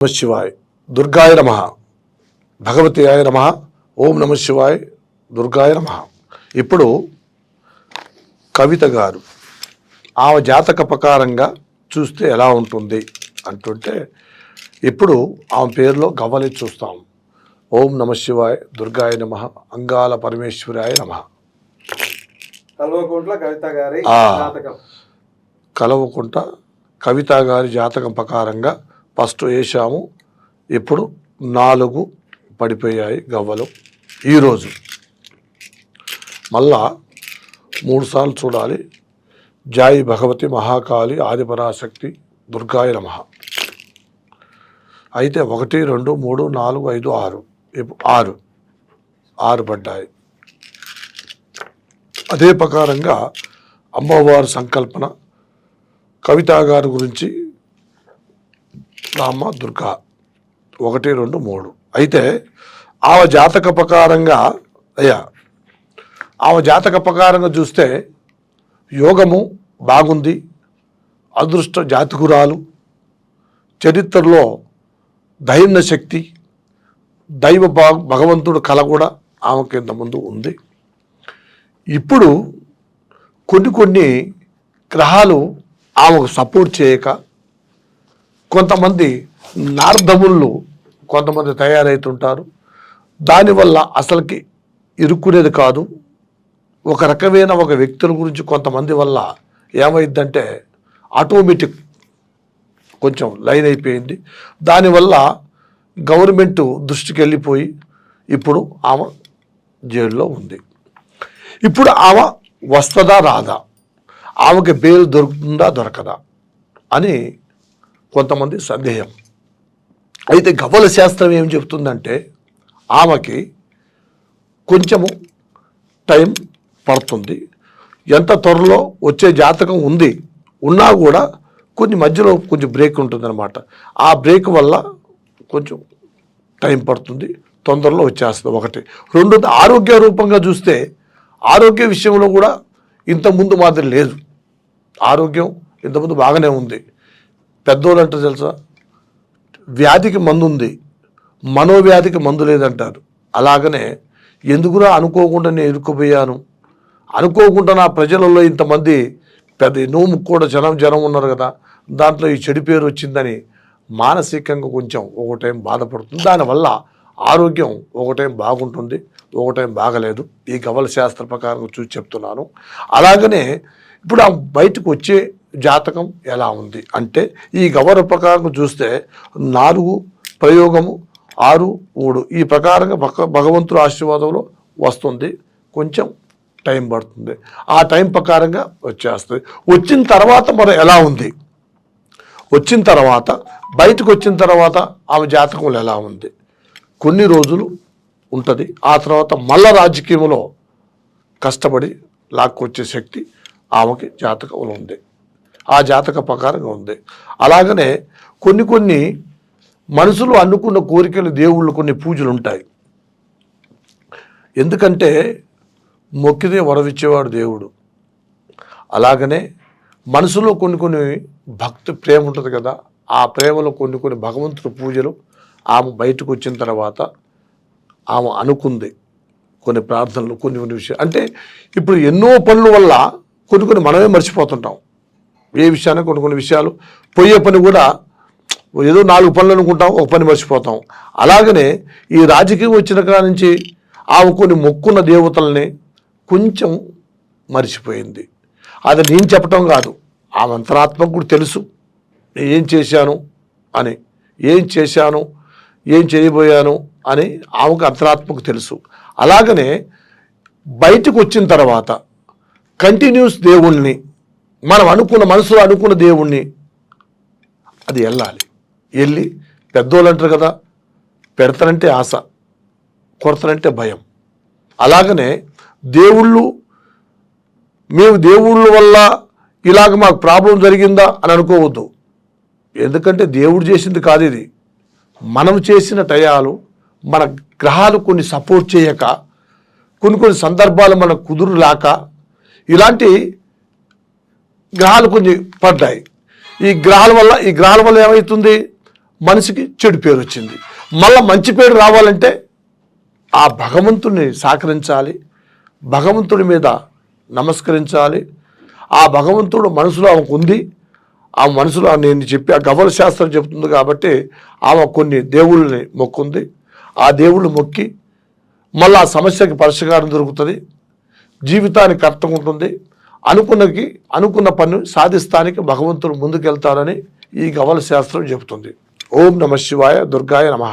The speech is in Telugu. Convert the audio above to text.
నమ శివాయ దుర్గాయ నమః భగవత్యాయ నమః ఓం నమ శివాయ దుర్గాయ నమః. ఇప్పుడు కవిత గారు ఆమె జాతక ప్రకారంగా చూస్తే ఎలా ఉంటుంది అంటుంటే ఇప్పుడు ఆమె పేరులో గవ్వలి చూస్తాం. ఓం నమ శివాయ దుర్గాయ నమః అంగాల పరమేశ్వరాయ నమః. కలవకుంట కవిత గారి జాతకం ప్రకారంగా ఫస్ట్ వేసాము. ఇప్పుడు 4 పడిపోయాయి గవ్వలు. ఈరోజు మళ్ళా 3 సార్లు చూడాలి. జాయి భగవతి మహాకాళి ఆదిపరాశక్తి దుర్గాయ నమః. అయితే 1 2 3 4 5 6 ఇప్పుడు 6 పడ్డాయి. అదే ప్రకారంగా అమ్మవారి సంకల్పన కవిత గారి గురించి రామ దుర్గా 1 2 3. అయితే ఆమె జాతక ప్రకారంగా ఆమె జాతక ప్రకారంగా చూస్తే యోగము బాగుంది, అదృష్ట జాతకురాలు, చరిత్రలో దైవ శక్తి దైవ భగవంతుడు కళ కూడా ఆమెకి ఇంతకుముందు ఉంది. ఇప్పుడు కొన్ని గ్రహాలు ఆమెకు సపోర్ట్ చేయక కొంతమంది నార్దముళ్ళు కొంతమంది తయారవుతుంటారు. దానివల్ల అసలుకి ఇరుక్కునేది కాదు. ఒక రకమైన ఒక వ్యక్తుల గురించి కొంతమంది వల్ల ఏమైందంటే ఆటోమేటిక్ కొంచెం లైన్ అయిపోయింది. దానివల్ల గవర్నమెంట్ దృష్టికి వెళ్ళిపోయి ఇప్పుడు ఆమె జైల్లో ఉంది. ఇప్పుడు ఆమె వస్తుందా రాదా, ఆమెకి బెయిల్ దొరుకుతుందా దొరకదా అని కొంతమంది సందేహం. అయితే గవ్వల శాస్త్రం ఏం చెప్తుందంటే ఆమెకి కొంచెము టైం పడుతుంది. ఎంత త్వరలో వచ్చే జాతకం ఉంది ఉన్నా కూడా కొన్ని మధ్యలో కొంచెం బ్రేక్ ఉంటుందన్నమాట. ఆ బ్రేక్ వల్ల కొంచెం టైం పడుతుంది, తొందరలో వచ్చేస్తుంది. 1 2 ఆరోగ్య రూపంగా చూస్తే ఆరోగ్య విషయంలో కూడా ఇంతకుముందు మాదిరి లేదు. ఆరోగ్యం ఇంతకుముందు బాగానే ఉంది. పెద్దోళ్ళు అంటారు తెలుసా, వ్యాధికి మందు ఉంది, మనోవ్యాధికి మందు లేదంటారు. అలాగనే ఎందుకురా అనుకోకుండా నేను ఇరుక్కుపోయాను, అనుకోకుండా నా ప్రజలలో ఇంతమంది పెద్ద నోము కూడా జనం ఉన్నారు కదా, దాంట్లో ఈ చెడు పేరు వచ్చిందని మానసికంగా కొంచెం ఒక టైం బాధపడుతుంది. దానివల్ల ఆరోగ్యం ఒక టైం బాగుంటుంది, ఒక టైం బాగలేదు. ఈ గవ్వల శాస్త్ర ప్రకారం చూసి చెప్తున్నాను. అలాగనే ఇప్పుడు ఆ బయటకు వచ్చే జాతకం ఎలా ఉంది అంటే ఈ గవ్వల ప్రకారం చూస్తే 4 ప్రయోగము 6 3 ఈ ప్రకారంగా భగవంతుడు ఆశీర్వాదంలో వస్తుంది. కొంచెం టైం పడుతుంది. ఆ టైం ప్రకారంగా వచ్చేస్తుంది. వచ్చిన తర్వాత మరి ఎలా ఉంది, వచ్చిన తర్వాత బయటకు వచ్చిన తర్వాత ఆమె జాతకంలో ఎలా ఉంది, కొన్ని రోజులు ఉంటుంది. ఆ తర్వాత మళ్ళా రాజకీయంలో కష్టపడి లాక్కొచ్చే శక్తి ఆమెకి జాతకంలో ఉంది. ఆ జాతక ప్రకారంగా ఉంది. అలాగనే కొన్ని మనుషులు అనుకున్న కోరికలు దేవుళ్ళు కొన్ని పూజలు ఉంటాయి. ఎందుకంటే మొక్కితే వరవిచ్చేవాడు దేవుడు. అలాగనే మనసులో కొన్ని భక్తి ప్రేమ ఉంటుంది కదా, ఆ ప్రేమలో కొన్ని భగవంతుడి పూజలు ఆమె బయటకు వచ్చిన తర్వాత ఆమె అనుకుంది. కొన్ని ప్రార్థనలు కొన్ని విషయాలు అంటే ఇప్పుడు ఎన్నో పనుల వల్ల కొన్ని మనమే మర్చిపోతుంటాం. ఏ విషయాన్ని కొన్ని విషయాలు పోయే పని కూడా ఏదో 4 పనులు అనుకుంటాం, ఒక పని మర్చిపోతాం. అలాగనే ఈ రాజకీయం వచ్చిన కాడ నుంచి ఆమె కొన్ని మొక్కున్న దేవతల్ని కొంచెం మర్చిపోయింది. అది నేను చెప్పటం కాదు, ఆమె అంతరాత్మకు కూడా తెలుసు ఏం చేశాను అని, ఏం చేశాను ఏం చేయబోయాను అని ఆమెకు అంతరాత్మకు తెలుసు. అలాగనే బయటకు వచ్చిన తర్వాత కంటిన్యూస్ దేవుణ్ణి మనం మనసులో అనుకున్న దేవుణ్ణి అది వెళ్ళి పెద్దోళ్ళు అంటారు కదా, పెడతానంటే ఆశ, కొడతానంటే భయం. అలాగనే మేము దేవుళ్ళ వల్ల ఇలాగ మాకు ప్రాబ్లం జరిగిందా అని అనుకోవద్దు. ఎందుకంటే దేవుడు చేసింది కాదు ఇది, మనం చేసిన టయాలు మన గ్రహాలు కొన్ని సపోర్ట్ చేయక కొన్ని సందర్భాలు మనకు కుదురులాక ఇలాంటి గ్రహాలు కొన్ని పడ్డాయి. ఈ గ్రహాల వల్ల ఏమవుతుంది, మనిషికి చెడు పేరు వచ్చింది. మళ్ళీ మంచి పేరు రావాలంటే ఆ భగవంతుడిని సహకరించాలి, భగవంతుడి మీద నమస్కరించాలి. ఆ భగవంతుడు మనసులో ఆమెకు ఉంది. ఆ మనసులో నేను చెప్పి ఆ గవ్వల శాస్త్రం చెబుతుంది కాబట్టి ఆమె కొన్ని దేవుళ్ళని మొక్కుంది. ఆ దేవుళ్ళు మొక్కి మళ్ళీ ఆ సమస్యకి పరిష్కారం దొరుకుతుంది, జీవితానికి అర్థం ఉంటుంది. అనుకున్న పని సాధిస్తానికి భగవంతుడు ముందుకెళ్తారని ఈ గవ్వల శాస్త్రం చెబుతుంది. ఓం నమః శివాయ, దుర్గాయ నమః.